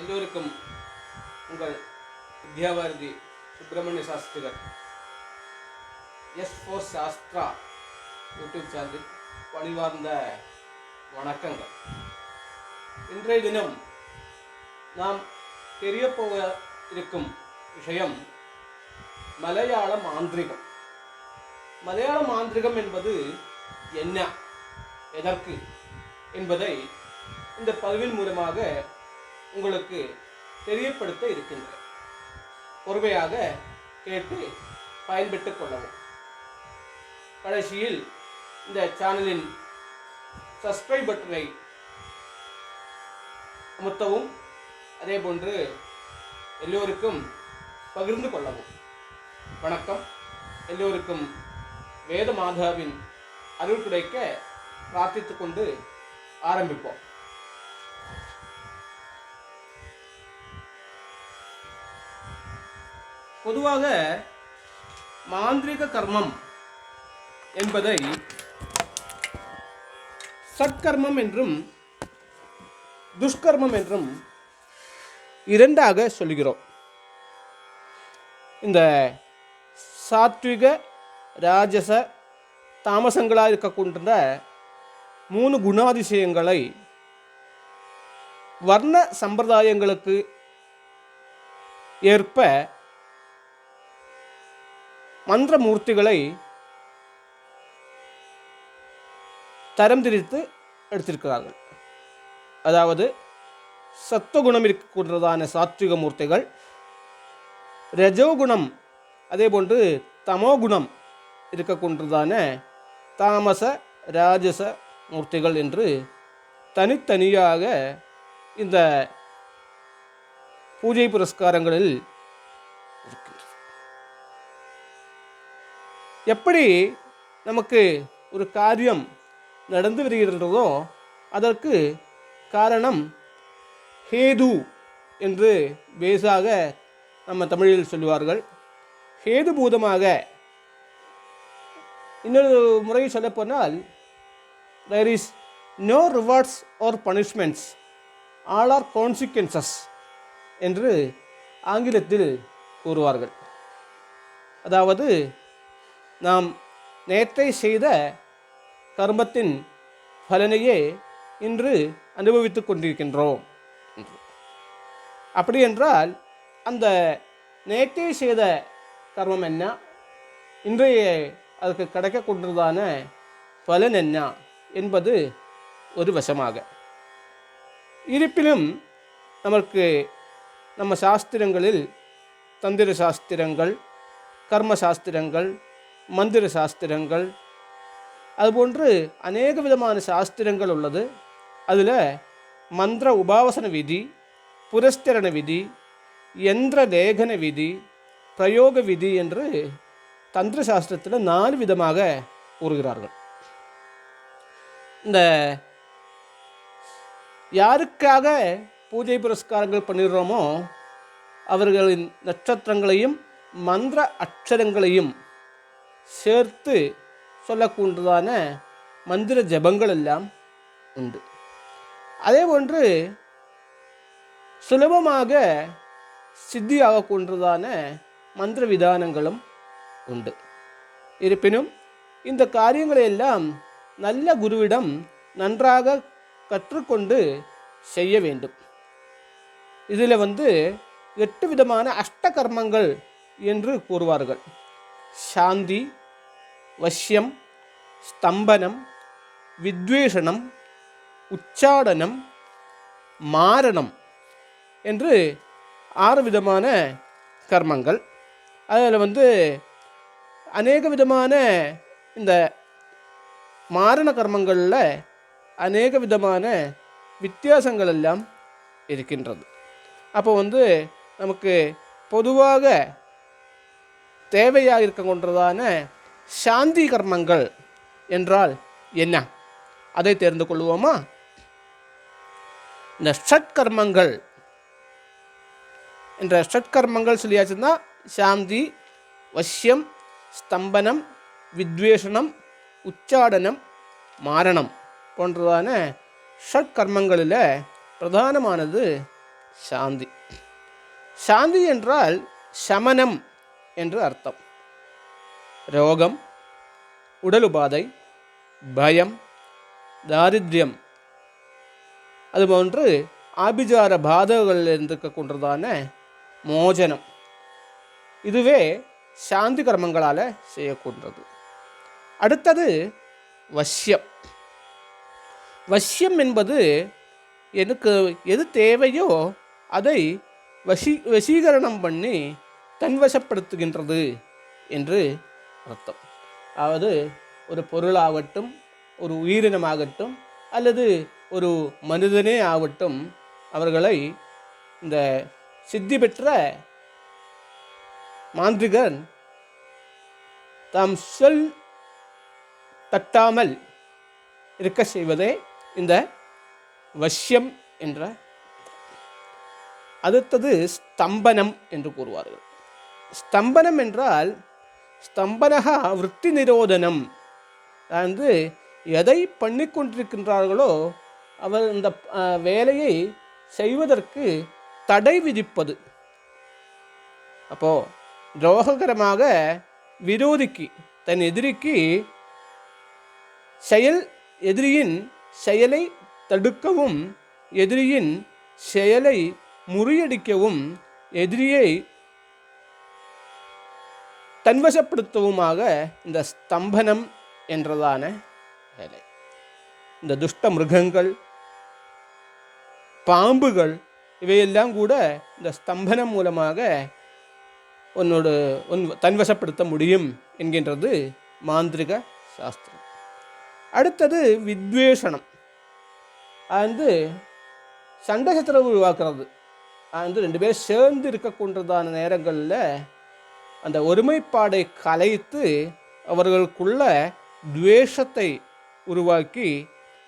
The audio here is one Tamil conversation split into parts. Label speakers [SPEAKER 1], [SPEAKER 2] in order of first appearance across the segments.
[SPEAKER 1] எல்லோருக்கும் உங்கள் வித்யாபாரதி சுப்பிரமணிய சாஸ்திரிகள் S4 சாஸ்திரா யூடியூப் சேனலில் பணிவார்ந்த வணக்கங்கள். இன்றைய தினம் நாம் தெரிய போக இருக்கும் விஷயம் மலையாள மாந்திரிகம். மலையாள மாந்திரிகம் என்பது என்ன, எதற்கு என்பதை இந்த பதிவின் மூலமாக உங்களுக்கு தெரியப்படுத்த இருக்கின்றேன். பொறுமையாக கேட்டு பயன்பெற்றுக் கொள்ளவும். கடைசியில் இந்த சேனலின் சப்ஸ்கிரைப் பட்டனை அமுத்தவும், அதே போன்று எல்லோருக்கும் பகிர்ந்து கொள்ளவும். வணக்கம். எல்லோருக்கும் வேத மாதாவின் அருள் கிடைக்க பிரார்த்தித்துக் கொண்டு ஆரம்பிப்போம். பொதுவாக மாந்திரிக கர்மம் என்பதை சத்கர்மம் என்றும் துஷ்கர்மம் என்றும் இரண்டாக சொல்கிறோம். இந்த சாத்விக, ராஜச, தாமசங்களாக இருக்கக்கூடிய 3 குணாதிசயங்களை வர்ண சம்பிரதாயங்களுக்கு ஏற்ப மந்திரமூர்த்திகளை தரம் திரித்து எடுத்திருக்கிறார்கள். அதாவது சத்துவகுணம் இருக்கக்கூடியதான சாத்விக மூர்த்திகள், ரஜோகுணம் அதே போன்று தமோகுணம் இருக்கக்கூடியதான தாமச, ராஜச மூர்த்திகள் என்று தனித்தனியாக இந்த பூஜை புரஸ்காரங்களில் இருக்கின்றது. எப்படி நமக்கு ஒரு காரியம் நடந்து வருகின்றதோ அதற்கு காரணம் ஹேது என்று பேசாக நம்ம தமிழில் சொல்லுவார்கள். ஹேதுபூதமாக, இன்னொரு முறை சொல்லப்போனால், there is no rewards or punishments, all are consequences என்று ஆங்கிலத்தில் கூறுவார்கள். அதாவது நாம் நேற்றை செய்த கர்மத்தின் பலனையே இன்று அனுபவித்துக் கொண்டிருக்கின்றோம். அப்படி என்றால் அந்த நேற்றே செய்த கர்மம் என்ன, இன்றைய அதுக்கு கிடைக்கக்கூடியதான பலன் என்ன என்பது ஒரு வசமாக. இருப்பினும் நமக்கு நம்ம சாஸ்திரங்களில் தந்திர சாஸ்திரங்கள், கர்ம சாஸ்திரங்கள், மந்திர சாஸ்திரங்கள், அதுபோன்று அநேக விதமான சாஸ்திரங்கள் உள்ளது. அதில் மந்திர உபாவசன விதி, புரஸ்கரண விதி, யந்திர லேகன விதி, பிரயோக விதி என்று தந்திர சாஸ்திரத்தில் 4 விதமாக கூறுகிறார்கள். இந்த யாருக்காக பூஜை புரஸ்காரங்கள் பண்ணிடுறோமோ அவர்களின் நட்சத்திரங்களையும் மந்திர அக்ஷரங்களையும் சேர்த்து சொல்லக்கூடியதான மந்திர ஜபங்கள் எல்லாம் உண்டு. அதே போன்று சுலபமாக சித்தியாகக்கூடியதான மந்திர விதானங்களும் உண்டு. இருப்பினும் இந்த காரியங்களை எல்லாம் நல்ல குருவிடம் நன்றாக கற்றுக்கொண்டு செய்ய வேண்டும். இதில் 8 விதமான அஷ்ட கர்மங்கள் என்று கூறுவார்கள். சாந்தி, வஷ்யம், ஸ்தம்பனம், வித்வேஷணம், உச்சாடனம், மாரணம் என்று 6 விதமான கர்மங்கள். அதில் அநேக விதமான இந்த மாரண கர்மங்களில் அநேக விதமான வித்தியாசங்கள் எல்லாம் இருக்கின்றது. அப்போ நமக்கு பொதுவாக தேவையாக இருக்க கொண்டதான சாந்தி கர்மங்கள் என்றால் என்ன, அதை தெரிந்து கொள்வோமா? இந்த ஷட்கர்மங்கள் என்ற ஷட்கர்மங்கள் சொல்லியாச்சுன்னா சாந்தி, வஷ்யம், ஸ்தம்பனம், வித்வேஷணம், உச்சாடனம், மாரணம் போன்றதான ஷட்கர்மங்களில் பிரதானமானது சாந்தி. சாந்தி என்றால் சமனம் என்று அர்த்தம். ரோகம், உடல் உபாதை, பயம், தாரித்யம், அதுபோன்று ஆபிசார பாதகங்களில் இருந்திருக்கக்கூடியதான மோசனம், இதுவே சாந்தி கர்மங்களால் செய்யக்கூடியது. அடுத்தது வசியம். வசியம் என்பது எனக்கு எது தேவையோ அதை வசீகரணம் பண்ணி தன்வசப்படுத்துகின்றது என்று அர்த்தம். அதாவது ஒரு பொருளாகட்டும், ஒரு உயிரினமாகட்டும், அல்லது ஒரு மனிதனே ஆகட்டும், அவர்களை இந்த சித்தி பெற்ற மாந்திரிகன் தாம் சொல் தட்டாமல் இருக்க செய்வதே இந்த வசியம் என்ற. அடுத்தது ஸ்தம்பனம் என்று கூறுவார்கள். ஸ்தம்பனம் என்றால் ஸ்தம்பனகா விருத்தி நிரோதனம். அதாவது எதை பண்ணி கொண்டிருக்கின்றார்களோ அவர் இந்த வேலையை செய்வதற்கு தடை விதிப்பது. அப்போது துரோககரமாக விரோதிக்கு, தன் எதிரிக்கு எதிரியின் செயலை தடுக்கவும், எதிரியின் செயலை முறியடிக்கவும், எதிரியை தன்வசப்படுத்தவுமாக இந்த ஸ்தம்பனம் என்றதான வேலை. இந்த துஷ்ட மிருகங்கள், பாம்புகள் இவையெல்லாம் கூட இந்த ஸ்தம்பனம் மூலமாக தன்வசப்படுத்த முடியும் என்கின்றது மாந்திரிக சாஸ்திரம். அடுத்தது வித்வேஷனம். அது சண்டை சச்சரவு உருவாக்குறது. அது ரெண்டு பேரும் சேர்ந்து இருக்கக்கூடியதான நேரங்களில் அந்த ஒருமைப்பாடை கலைத்து அவர்களுக்குள்ள துவேஷத்தை உருவாக்கி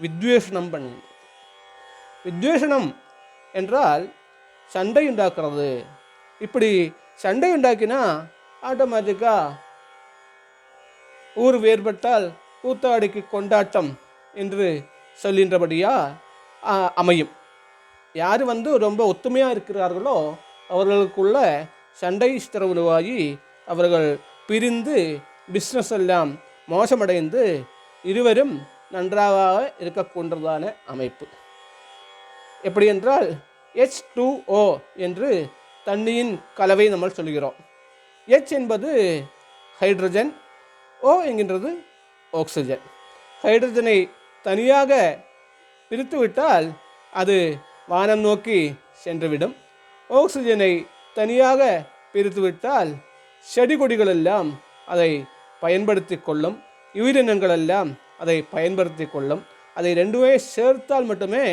[SPEAKER 1] வித்வேஷனம் பண்ணு. வித்வேஷனம் என்றால் சண்டை உண்டாக்குறது. இப்படி சண்டை உண்டாக்கினா ஆட்டோமேட்டிக்காக ஊர் வேறுபட்டால் கூத்தாடிக்கு கொண்டாட்டம் என்று சொல்கின்றபடியா அமையும். யார் ரொம்ப ஒத்துமையாக இருக்கிறார்களோ அவர்களுக்குள்ள சண்டை உருவாகி அவர்கள் பிரிந்து பிஸ்னஸ் எல்லாம் மோசமடைந்து இருவரும் நன்றாக இருக்கக்கூடியதான அமைப்பு. எப்படி என்றால் H2O என்று தண்ணியின் கலவை நம்ம சொல்கிறோம். H என்பது ஹைட்ரஜன், O என்கின்றது ஆக்சிஜன். ஹைட்ரஜனை தனியாக பிரித்துவிட்டால் அது வானம் நோக்கி சென்றுவிடும். ஆக்சிஜனை தனியாக பிரித்துவிட்டால் செடி கொடிகளெல்லாம் அதை பயன்படுத்தி கொள்ளும், உயிரினங்களெல்லாம் அதை பயன்படுத்தி கொள்ளும். அதை ரெண்டுமே சேர்த்தால் மட்டுமே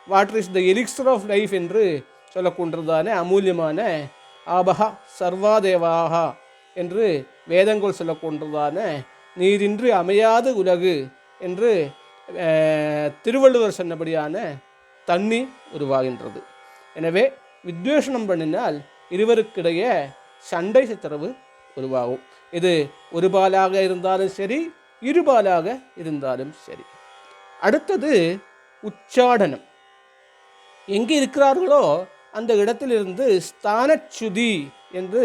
[SPEAKER 1] water is the elixir of life என்று சொல்லக்கூடியதான அமூல்யமான ஆபஹா சர்வாதேவாகா என்று வேதங்கள் சொல்லக்கூடியதான நீரின்றி அமையாது உலகு என்று திருவள்ளுவர் சொன்னபடியான தண்ணி உருவாகின்றது. எனவே வித்வேஷனம் பண்ணினால் இருவருக்கிடையே சண்டை சச்சரவு உருவாகும். இது ஒரு பாலாக இருந்தாலும் சரி, இருபாலாக இருந்தாலும் சரி. அடுத்தது உச்சாடனம். எங்கே இருக்கிறார்களோ அந்த இடத்திலிருந்து ஸ்தானச்சுதி என்று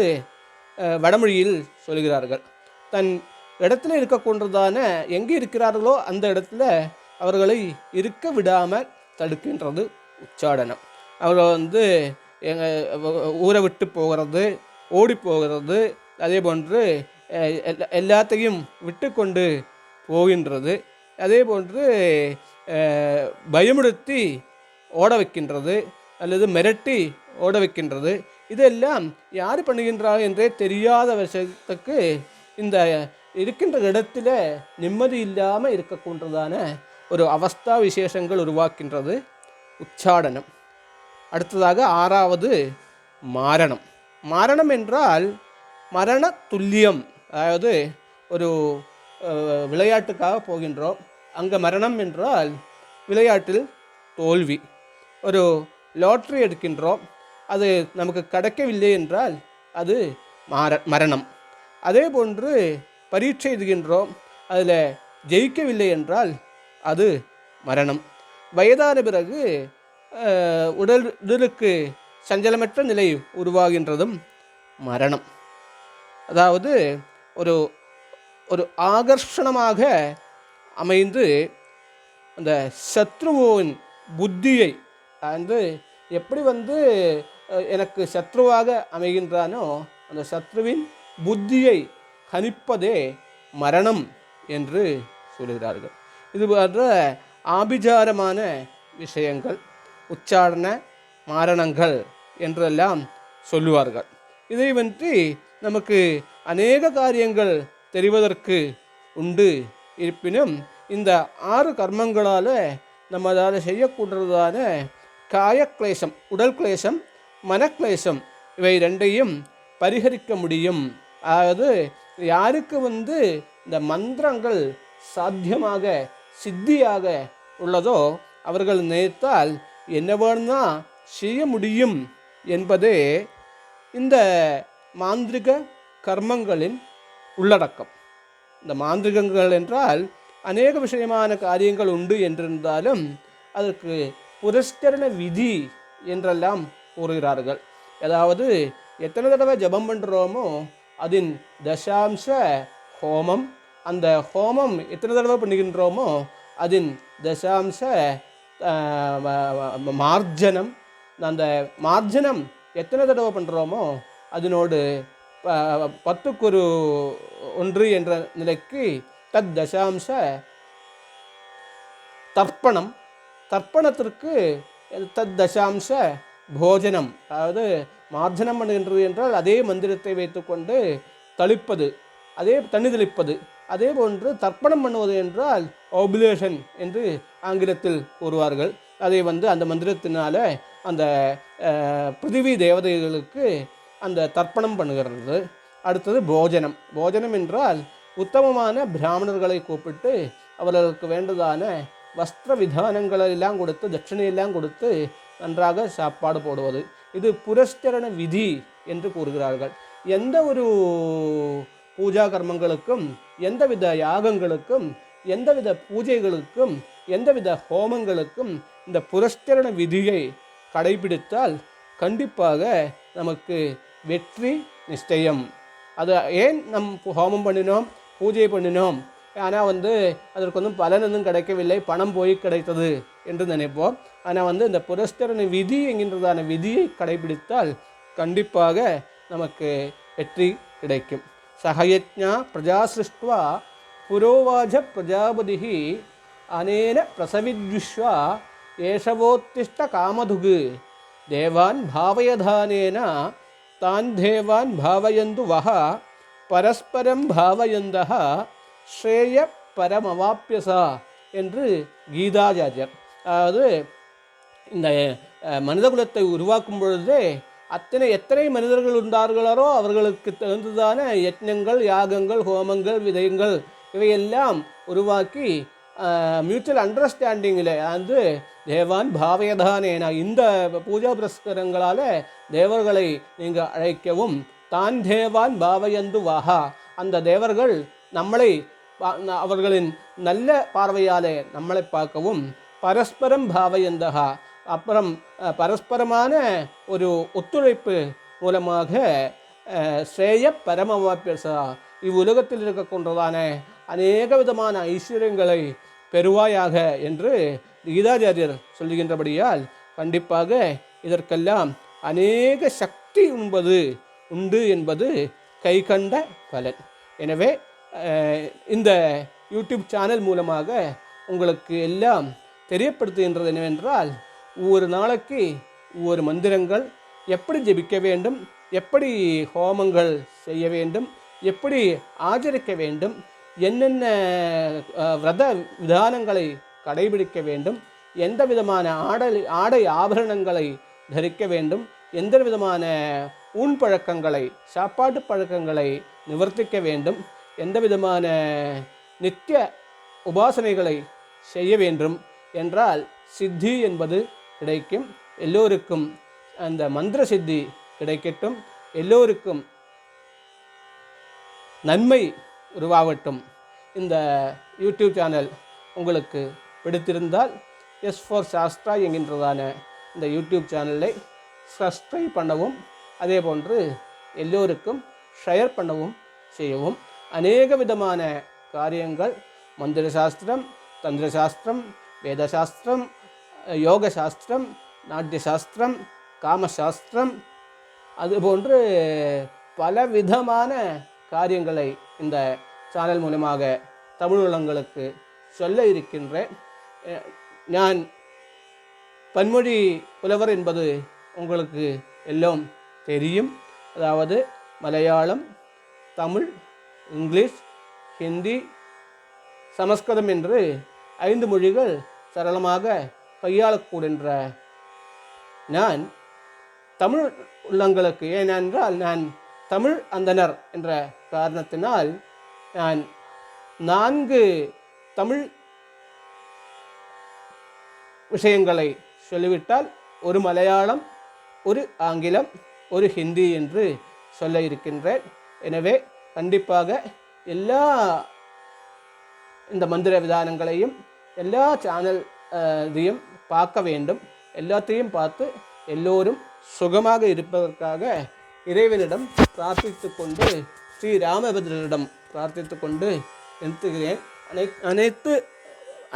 [SPEAKER 1] வடமொழியில் சொல்கிறார்கள். தன் இடத்துல இருக்கக்கூடியதான எங்கே இருக்கிறார்களோ அந்த இடத்துல அவர்களை இருக்க விடாமல் தடுக்கின்றது உச்சாடனம். அவர்கள் ஊரை விட்டு போகிறது, ஓடி போகிறது, அதே போன்று எல்லாத்தையும் விட்டு கொண்டு போகின்றது, அதே போன்று பயமுறுத்தி ஓட வைக்கின்றது அல்லது மிரட்டி ஓட வைக்கின்றது. இதெல்லாம் யார் பண்ணுகின்றார்கள் என்றே தெரியாத விஷயத்துக்கு இந்த இருக்கின்ற இடத்துல நிம்மதி இல்லாமல் இருக்கக்கூடியதான ஒரு அவஸ்தா விசேஷங்கள் உருவாக்கின்றது உச்சாடனம். அடுத்ததாக 6வது மாரணம். மாரணம் என்றால் மரண துல்லியம். அதாவது ஒரு விளையாட்டுக்காக போகின்றோம், அங்கே மரணம் என்றால் விளையாட்டில் தோல்வி. ஒரு லாட்ரி எடுக்கின்றோம், அது நமக்கு கிடைக்கவில்லை என்றால் அது மரணம். அதே போன்று பரீட்சை எழுதுகின்றோம், அதில் ஜெயிக்கவில்லை என்றால் அது மரணம். வயதான பிறகு உடலுக்கு சஞ்சலமற்ற நிலை உருவாகின்றதும் மரணம். அதாவது ஒரு ஒரு ஆகர்ஷணமாக அமைந்து அந்த சத்ருவின் புத்தியை எப்படி எனக்கு சத்ருவாக அமைகின்றானோ அந்த சத்ருவின் புத்தியை கணிப்பதே மரணம் என்று சொல்கிறார்கள். இது போன்ற ஆபிசாரமான விஷயங்கள் உச்சாரண மாரணங்கள் என்றெல்லாம் சொல்லுவார்கள். இதை நமக்கு அநேக காரியங்கள் தெரிவதற்கு உண்டு. இருப்பினும் இந்த 6 கர்மங்களால் நம்மளால் செய்யக்கூடியதான காயக்லேசம், உடல் கிளேசம், மனக்லேசம், இவை 2ஐயும் பரிகரிக்க முடியும். அதாவது யாருக்கு இந்த மந்திரங்கள் சாத்தியமாக சித்தியாக உள்ளதோ அவர்கள் நினைத்தால் என்ன வேணும்னா செய்ய முடியும் என்பதே இந்த மாந்திரிக கர்மங்களின் உள்ளடக்கம். இந்த மாந்திரிகங்கள் என்றால் அநேக விஷயமான காரியங்கள் உண்டு என்றிருந்தாலும் அதற்கு புரஸ்கரண விதி என்றெல்லாம் கூறுகிறார்கள். அதாவது எத்தனை தடவை ஜபம் பண்ணுறோமோ அதன் தசாம்ச ஹோமம், அந்த ஹோமம் எத்தனை தடவை பண்ணுகின்றோமோ அதன் தசாம்ச மார்ஜனம், அந்த மார்ஜனம் எத்தனை தடவை பண்ணுறோமோ அதனோடு 10 என்ற நிலைக்கு தத் தசாம்ச தர்ப்பணம், தர்ப்பணத்திற்கு தத் தசாம்ச போஜனம். அதாவது மார்ஜனம் பண்ணுகின்றது என்றால் அதே மந்திரத்தை வைத்துக்கொண்டு தளிப்பது, அதே தண்ணி தெளிப்பது. அதே போன்று தர்ப்பணம் பண்ணுவது என்றால் ஓபுலேஷன் என்று ஆங்கிலத்தில் கூறுவார்கள். அதை அந்த மந்திரத்தினால அந்த பிருத்திவி தேவதைகளுக்கு அந்த தர்ப்பணம் பண்ணுகிறது. அடுத்தது போஜனம். போஜனம் என்றால் உத்தமமான பிராமணர்களை கூப்பிட்டு அவர்களுக்கு வேண்டதான வஸ்திர விதானங்களெல்லாம் கொடுத்து தட்சிணையெல்லாம் கொடுத்து நன்றாக சாப்பாடு போடுவது. இது புரஸ்கரண விதி என்று கூறுகிறார்கள். எந்த ஒரு பூஜா கர்மங்களுக்கும், எந்தவித யாகங்களுக்கும், எந்தவித பூஜைகளுக்கும், எந்தவித ஹோமங்களுக்கும் இந்த புரஸ்கரண விதியை கடைபிடித்தால் கண்டிப்பாக நமக்கு வெற்றி நிச்சயம். அது ஏன் நம் ஹோமம் பண்ணினோம், பூஜை பண்ணினோம், ஆனால் அதற்கு பலனொன்றும் கிடைக்கவில்லை, பணம் போய் கிடைத்தது என்று நினைப்போம். ஆனால் இந்த புரஸ்கரண விதி என்கின்றதான விதியை கடைபிடித்தால் கண்டிப்பாக நமக்கு வெற்றி கிடைக்கும். சகயஜ்ஞா பிரஜா சிருஷ்டுவா புரோவாஜ பிரஜாபதி அனேன பிரசவித்விஸ்வா ஏஷவோத்திஷ்ட காமதுகு தேவான் பாவயதானேன தான் தேவான் பாவயந்து வஹ பரஸ்பரம் பாவயந்தஹ ஸ்ரேய பரமவாப்பியசா என்று கீதாச்சாரியர். அதாவது இந்த மனித குலத்தை உருவாக்கும் பொழுதே எத்தனை மனிதர்கள் இருந்தார்களோ அவர்களுக்கு தகுந்ததான யஜ்ஞங்கள், யாகங்கள், ஹோமங்கள், விதயங்கள் இவையெல்லாம் உருவாக்கி மியூச்சுவல் அண்டர்ஸ்டாண்டிங்கில் தேவான் பாவயதானேனா இந்த பூஜா புரஸ்காரங்களால் தேவர்களை நீங்கள் அழைக்கவும், தான் தேவான் பாவயந்து வாஹா அந்த தேவர்கள் நம்மளை அவர்களின் நல்ல பார்வையாலே நம்மளை பார்க்கவும், பரஸ்பரம் பாவயந்தகா அப்புறம் பரஸ்பரமான ஒரு ஒத்துழைப்பு மூலமாக ஸ்ரேய பரமவாப்பியசா இவ்வுலகத்தில் இருக்கக்கொண்டதான அநேக விதமான ஐஸ்வர்யங்களை பெறுவாயாக என்று கீதாச்சாரியர் சொல்லுகின்றபடியால் கண்டிப்பாக இதற்கெல்லாம் அநேக சக்தி உண்டு என்பது கைகண்ட பலன். எனவே இந்த யூடியூப் சேனல் மூலமாக உங்களுக்கு எல்லாம் தெரியப்படுத்துகின்றது என்னவென்றால், ஒவ்வொரு நாளைக்கு ஒவ்வொரு மந்திரங்கள் எப்படி ஜெபிக்க வேண்டும், எப்படி ஹோமங்கள் செய்ய வேண்டும், எப்படி ஆச்சரிக்க வேண்டும், என்னென்ன விரத விதானங்களை கடைபிடிக்க வேண்டும், எந்த விதமான ஆடை ஆபரணங்களை தரிக்க வேண்டும், எந்த விதமான பழக்கங்களை சாப்பாட்டு பழக்கங்களை நிவர்த்திக்க வேண்டும், எந்த விதமான நித்திய உபாசனைகளை செய்ய வேண்டும் என்றால் சித்தி என்பது கிடைக்கும். எல்லோருக்கும் அந்த மந்திர சித்தி கிடைக்கட்டும், எல்லோருக்கும் நன்மை உருவாகட்டும். இந்த யூடியூப் சேனல் உங்களுக்கு பிடித்திருந்தால் எஸ் ஃபார் சாஸ்திரா என்கின்றதான இந்த யூடியூப் சேனலை சப்ஸ்கிரைப் பண்ணவும், அதே போன்று எல்லோருக்கும் ஷேர் பண்ணவும் செய்யவும். அநேக விதமான காரியங்கள், மந்திர சாஸ்திரம், தந்திர சாஸ்திரம், வேத சாஸ்திரம், யோக சாஸ்திரம், நாட்டிய சாஸ்திரம், காமசாஸ்திரம், அதுபோன்று பல விதமான காரியங்களை இந்த சேனல் மூலமாக தமிழ் உள்ளங்களுக்கு சொல்ல இருக்கின்றேன். நான் பன்மொழி புலவர் என்பது உங்களுக்கு எல்லாம் தெரியும். அதாவது மலையாளம், தமிழ், இங்கிலீஷ், ஹிந்தி, சமஸ்கிருதம் என்று 5 மொழிகள் சரளமாக கையாளக்கூடுகின்ற நான் தமிழ் உள்ளங்களுக்கு, ஏனென்றால் நான் தமிழ் அந்தனர் என்ற காரணத்தினால் நான் 4 தமிழ் விஷயங்களை சொல்லிவிட்டால், ஒரு மலையாளம், ஒரு ஆங்கிலம், ஒரு ஹிந்தி என்று சொல்ல இருக்கின்றேன். எனவே கண்டிப்பாக எல்லா இந்த மந்திர விதானங்களையும் எல்லா சேனல் இதையும் பார்க்க வேண்டும். எல்லாத்தையும் பார்த்து எல்லோரும் சுகமாக இருப்பதற்காக இறைவனிடம் பிரார்த்தித்து கொண்டு, ஸ்ரீ ராமபத்ரனிடம் பிரார்த்தித்து கொண்டு நிறுத்துகிறேன்.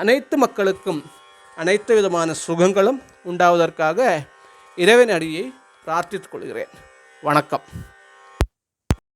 [SPEAKER 1] அனைத்து மக்களுக்கும் அனைத்து விதமான சுகங்களும் உண்டாவதற்காக இறைவன் அடியை பிரார்த்தித்துக் கொள்கிறேன். வணக்கம்.